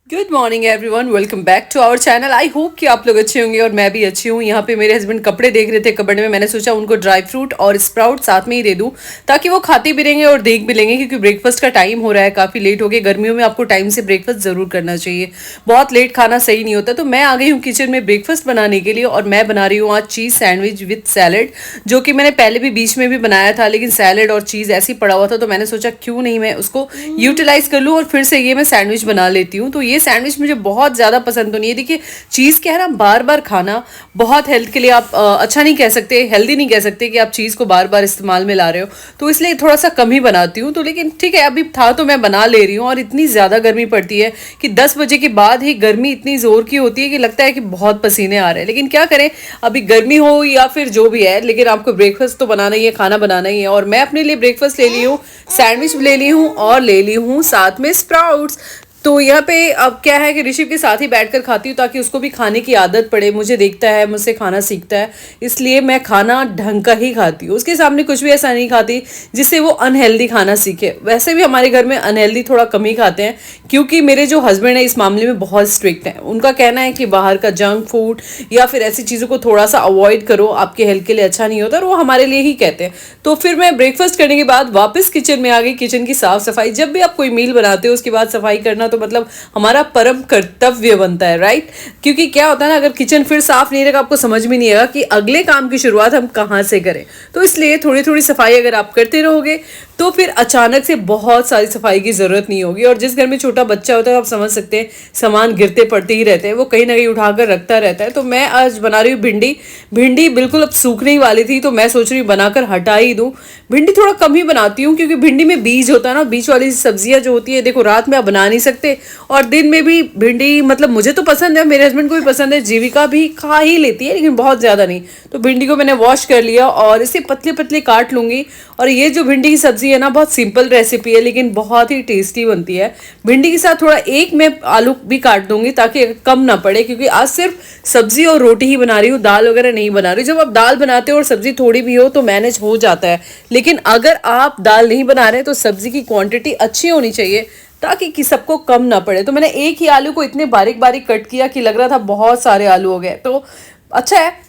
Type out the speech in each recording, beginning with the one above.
Good morning everyone, welcome back to our channel. I hope कि आप लोग अच्छे होंगे और मैं भी अच्छी हूँ। यहाँ पे मेरे हस्बैंड कपड़े देख रहे थे कबर्ड में। मैंने सोचा उनको ड्राई फ्रूट और स्प्राउट साथ में ही दे दूँ ताकि वो खाते भी रहेंगे और देख भी लेंगे, क्योंकि ब्रेकफास्ट का टाइम हो रहा है, काफ़ी लेट हो गए। गर्मियों में आपको टाइम से ब्रेकफास्ट ज़रूर करना चाहिए, बहुत लेट खाना सही नहीं होता। तो मैं आ गई हूँ किचन में ब्रेकफास्ट बनाने के लिए और मैं बना रही हूँ आज चीज़ सैंडविच विथ सैलड, जो कि मैंने पहले भी बीच में भी बनाया था, लेकिन सैलड और चीज़ ऐसे ही पड़ा हुआ था तो मैंने सोचा क्यों नहीं मैं उसको यूटिलाइज कर लूँ और फिर से ये मैं सैंडविच बना लेती हूँ। तो ये सैंडविच मुझे बहुत ज़्यादा पसंद तो नहीं है। देखिए, चीज़ क्या है ना, बार बार खाना बहुत हेल्थ के लिए आप अच्छा नहीं कह सकते, हेल्दी नहीं कह सकते कि आप चीज़ को बार बार इस्तेमाल में ला रहे हो, तो इसलिए थोड़ा सा कम ही बनाती हूँ। तो लेकिन ठीक है, अभी था तो मैं बना ले रही हूँ। और इतनी ज़्यादा गर्मी पड़ती है कि 10 बजे के बाद ही गर्मी इतनी ज़ोर की होती है कि लगता है कि बहुत पसीने आ रहे हैं। लेकिन क्या करें, अभी गर्मी हो या फिर जो भी है, लेकिन आपको ब्रेकफास्ट तो बनाना ही है, खाना बनाना ही है। और मैं अपने लिए ब्रेकफास्ट ले ली हूँ, सैंडविच ले ली हूँ और ले ली हूँ साथ में स्प्राउट्स। तो यहाँ पे अब क्या है कि ऋषि के साथ ही बैठकर खाती हूँ ताकि उसको भी खाने की आदत पड़े। मुझे देखता है, मुझसे खाना सीखता है, इसलिए मैं खाना ढंग का ही खाती हूँ। उसके सामने कुछ भी ऐसा नहीं खाती जिससे वो अनहेल्दी खाना सीखे। वैसे भी हमारे घर में अनहेल्दी थोड़ा कम ही खाते हैं, क्योंकि मेरे जो हस्बैंड है इस मामले में बहुत स्ट्रिक्ट हैं। उनका कहना है कि बाहर का जंक फूड या फिर ऐसी चीज़ों को थोड़ा सा अवॉइड करो, आपके हेल्थ के लिए अच्छा नहीं होता, और वो हमारे लिए ही कहते हैं। तो फिर मैं ब्रेकफास्ट करने के बाद वापस किचन में आ गई। किचन की साफ सफाई, जब भी आप कोई मील बनाते हो उसके बाद सफाई करना तो मतलब हमारा परम कर्तव्य बनता है, राइट? क्योंकि क्या होता है ना, अगर किचन फिर साफ नहीं रहेगा आपको समझ में नहीं आएगा कि अगले काम की शुरुआत हम कहाँ से करें। तो इसलिए थोड़ी थोड़ी सफाई अगर आप करते रहोगे तो फिर अचानक से बहुत सारी सफाई की जरूरत नहीं होगी। और जिस घर में छोटा बच्चा होता है आप समझ सकते हैं, सामान गिरते पड़ते ही रहते हैं, वो कहीं ना कहीं उठाकर रखता रहता है। तो मैं आज बना रही हूँ भिंडी। भिंडी बिल्कुल अब सूखने ही वाली थी तो मैं सोच रही हूँ बनाकर हटा ही दूँ। भिंडी थोड़ा कम ही बनाती हूँ क्योंकि भिंडी में बीज होता है ना, बीज वाली सब्जियां जो होती है, देखो रात में आप बना नहीं सकते और दिन में भी भिंडी मतलब मुझे तो पसंद है, मेरे हस्बैंड को भी पसंद है, जीविका भी खा ही लेती है लेकिन बहुत ज़्यादा नहीं। तो भिंडी को मैंने वॉश कर लिया और इसे पतले पतले काट लूँगी। और ये जो भिंडी की सब्जी है ना, बहुत सिंपल रेसिपी है लेकिन बहुत ही टेस्टी बनती है। भिंडी के साथ थोड़ा एक मैं आलू भी काट दूंगी ताकि कम ना पड़े, क्योंकि आज सिर्फ सब्जी और रोटी ही बना रही हूँ, दाल वगैरह नहीं बना रही। जब आप दाल बनाते हो और सब्जी थोड़ी भी हो तो मैनेज हो जाता है, लेकिन अगर आप दाल नहीं बना रहे तो सब्जी की क्वांटिटी अच्छी होनी चाहिए ताकि कि सबको कम ना पड़े। तो मैंने एक ही आलू को इतने बारीक बारीक कट किया कि लग रहा था बहुत सारे आलू हो गए, तो अच्छा है।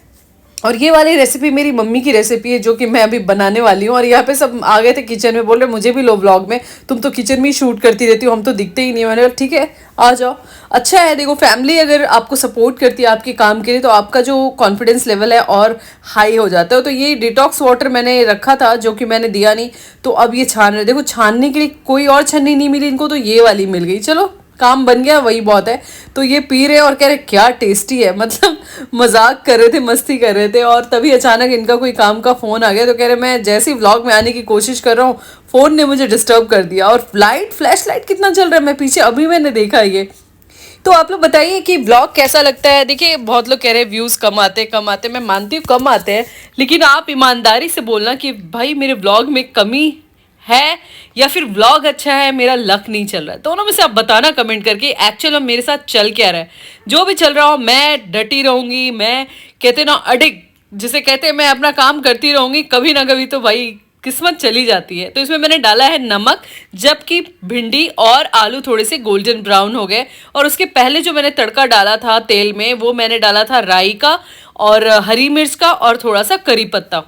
और ये वाली रेसिपी मेरी मम्मी की रेसिपी है जो कि मैं अभी बनाने वाली हूँ। और यहाँ पे सब आ गए थे किचन में, बोल रहे मुझे भी लो व्लॉग में, तुम तो किचन में ही शूट करती रहती हो, हम तो दिखते ही नहीं। मैंने बोला ठीक है आ जाओ। अच्छा है, देखो फैमिली अगर आपको सपोर्ट करती है आपके काम के लिए तो आपका जो कॉन्फिडेंस लेवल है और हाई हो जाता है। तो ये डिटॉक्स वाटर मैंने रखा था जो कि मैंने दिया नहीं, तो अब ये छान रहे। देखो छानने के लिए कोई और छन्नी नहीं मिली इनको, तो ये वाली मिल गई, चलो काम बन गया, वही बहुत है। तो ये पी रहे और कह रहे क्या टेस्टी है, मतलब मजाक कर रहे थे, मस्ती कर रहे थे। और तभी अचानक इनका कोई काम का फ़ोन आ गया, तो कह रहे मैं जैसे ही व्लॉग में आने की कोशिश कर रहा हूँ फ़ोन ने मुझे डिस्टर्ब कर दिया। और लाइट फ्लैश लाइट कितना चल रहा है मैं पीछे अभी मैंने देखा ये। तो आप लोग बताइए कि ब्लॉग कैसा लगता है। देखिए बहुत लोग कह रहे हैं व्यूज़ कम आते, मैं मानती हूँ कम आते हैं, लेकिन आप ईमानदारी से बोलना कि भाई मेरे ब्लॉग में कमी है या फिर व्लॉग अच्छा है, मेरा लक नहीं चल रहा है। दोनों में से आप बताना कमेंट करके एक्चुअल में मेरे साथ चल क्या रहा है। जो भी चल रहा हो मैं डटी रहूँगी, मैं कहते ना अडिग जिसे कहते हैं, मैं अपना काम करती रहूँगी, कभी ना कभी तो भाई किस्मत चली जाती है। तो इसमें मैंने डाला है नमक, जबकि भिंडी और आलू थोड़े से गोल्डन ब्राउन हो गए। और उसके पहले जो मैंने तड़का डाला था तेल में, वो मैंने डाला था राई का और हरी मिर्च का और थोड़ा सा करी पत्ता,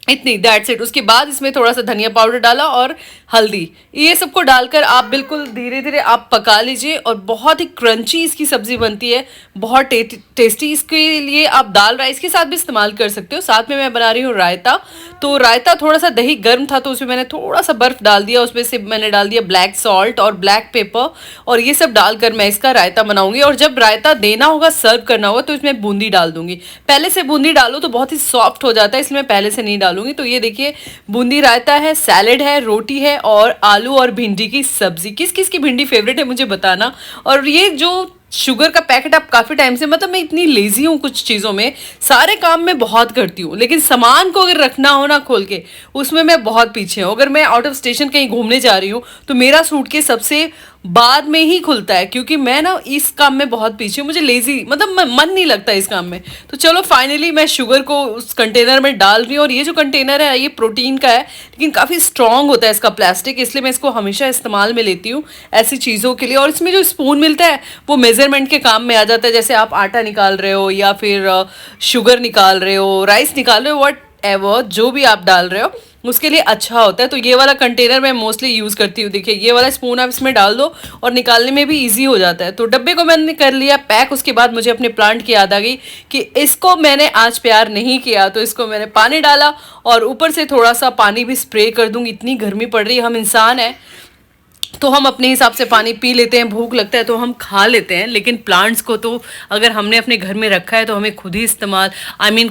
इतनी दैट्स इट। उसके बाद इसमें थोड़ा सा धनिया पाउडर डाला और हल्दी, ये सबको डालकर आप बिल्कुल धीरे धीरे आप पका लीजिए। और बहुत ही क्रंची इसकी सब्जी बनती है, बहुत टेस्टी। इसके लिए आप दाल राइस के साथ भी इस्तेमाल कर सकते हो। साथ में मैं बना रही हूँ रायता। तो रायता थोड़ा सा दही गर्म था तो उसमें मैंने थोड़ा सा बर्फ डाल दिया, उसमें से मैंने डाल दिया ब्लैक सॉल्ट और ब्लैक पेपर, और ये सब डालकर मैं इसका रायता बनाऊंगी। और जब रायता देना होगा, सर्व करना होगा, तो इसमें बूंदी डाल दूंगी। पहले से बूंदी डालो तो बहुत ही सॉफ्ट हो जाता है, इसलिए मैं पहले से नहीं डालूंगी। तो ये देखिए बूंदी रायता है, सैलेड है, रोटी है और आलू और भिंडी की सब्जी। किस किस की भिंडी फेवरेट है मुझे बताना। और ये जो शुगर का पैकेट आप काफ़ी टाइम से, मतलब मैं इतनी लेजी हूँ कुछ चीज़ों में, सारे काम मैं बहुत करती हूँ लेकिन सामान को अगर रखना हो ना खोल के, उसमें मैं बहुत पीछे हूँ। अगर मैं आउट ऑफ स्टेशन कहीं घूमने जा रही हूँ तो मेरा सूटकेस सबसे बाद में ही खुलता है, क्योंकि मैं ना इस काम में बहुत पीछे हूँ, मुझे लेजी मतलब मन नहीं लगता इस काम में। तो चलो फाइनली मैं शुगर को उस कंटेनर में डाल रही हूँ, और ये जो कंटेनर है ये प्रोटीन का है, लेकिन काफ़ी स्ट्रांग होता है इसका प्लास्टिक, इसलिए मैं इसको हमेशा इस्तेमाल में लेती हूँ ऐसी चीज़ों के लिए। और इसमें जो स्पून मिलता है वो मेजरमेंट के काम में आ जाता है, जैसे आप आटा निकाल रहे हो या फिर शुगर निकाल रहे हो, राइस निकाल रहे हो, वट एवर जो भी आप डाल रहे हो उसके लिए अच्छा होता है। तो ये वाला कंटेनर मैं मोस्टली यूज़ करती हूँ। देखिए ये वाला स्पून आप इसमें डाल दो और निकालने में भी इजी हो जाता है। तो डब्बे को मैंने कर लिया पैक। उसके बाद मुझे अपने प्लांट की याद आ गई कि इसको मैंने आज प्यार नहीं किया, तो इसको मैंने पानी डाला और ऊपर से थोड़ा सा पानी भी स्प्रे कर दूंगी। इतनी गर्मी पड़ रही है, हम इंसान हैं तो हम अपने हिसाब से पानी पी लेते हैं, भूख लगता है तो हम खा लेते हैं, लेकिन प्लांट्स को तो अगर हमने अपने घर में रखा है तो हमें खुद ही इस्तेमाल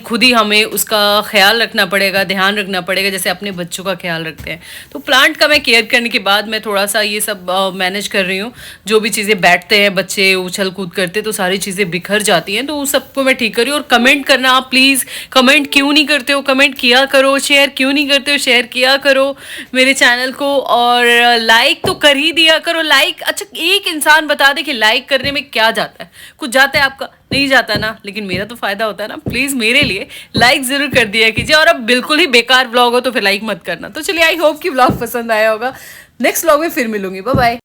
खुद ही हमें उसका ख्याल रखना पड़ेगा, ध्यान रखना पड़ेगा, जैसे अपने बच्चों का ख्याल रखते हैं। तो प्लांट का मैं केयर करने के बाद मैं थोड़ा सा ये सब मैनेज कर रही हूँ। जो भी चीज़ें बैठते हैं बच्चे, उछल कूद करते तो सारी चीज़ें बिखर जाती हैं, तो उस सबको मैं ठीक कर रही हूँ। और कमेंट करना आप प्लीज़, कमेंट क्यों नहीं करते हो, कमेंट किया करो। शेयर क्यों नहीं करते हो, शेयर किया करो मेरे चैनल को। और लाइक तो कर ही दिया करो। लाइक, अच्छा एक इंसान बता दे कि लाइक करने में क्या जाता है, कुछ जाता है आपका? नहीं जाता ना, लेकिन मेरा तो फायदा होता है ना। प्लीज मेरे लिए लाइक जरूर कर दिया कीजिए। और अब बिल्कुल ही बेकार व्लॉग हो तो फिर लाइक मत करना। तो चलिए, आई होप कि व्लॉग पसंद आया होगा। नेक्स्ट व्लॉग में फिर मिलूंगी। Bye bye.